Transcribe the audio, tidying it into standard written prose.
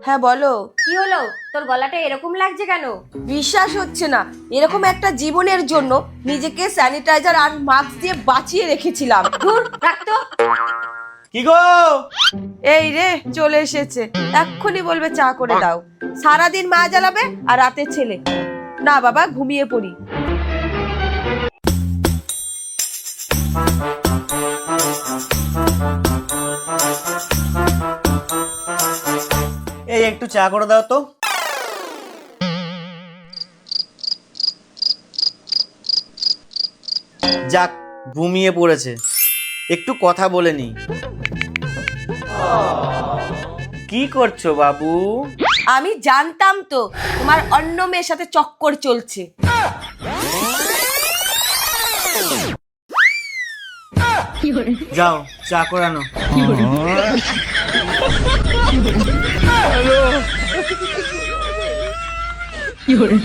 হ্যাঁ বলো। কি হলো, তোর গলাটা এরকম লাগছে কেন? বিশ্বাস হচ্ছে না, এরকম একটা জীবনের জন্য নিজেকে স্যানিটাইজার আর মাস্ক দিয়ে বাঁচিয়ে রেখেছিলাম। দূর রাখতো। কি গো? এই রে চলে এসেছে, এক্ষুনি বলবে চা করে দাও। সারাদিন মা জ্বালাবে আর রাতে ছেলে। না বাবা, ঘুমিয়ে পড়ি। এই একটু চা করে দাও তো। যাক, ঘুমিয়ে পড়েছে, একটু কথা বলে নি। কি করছো বাবু? আমি জানতাম তো তোমার অন্য মেয়ের সাথে চক্কর চলছে। যাও চা করানো। কি hore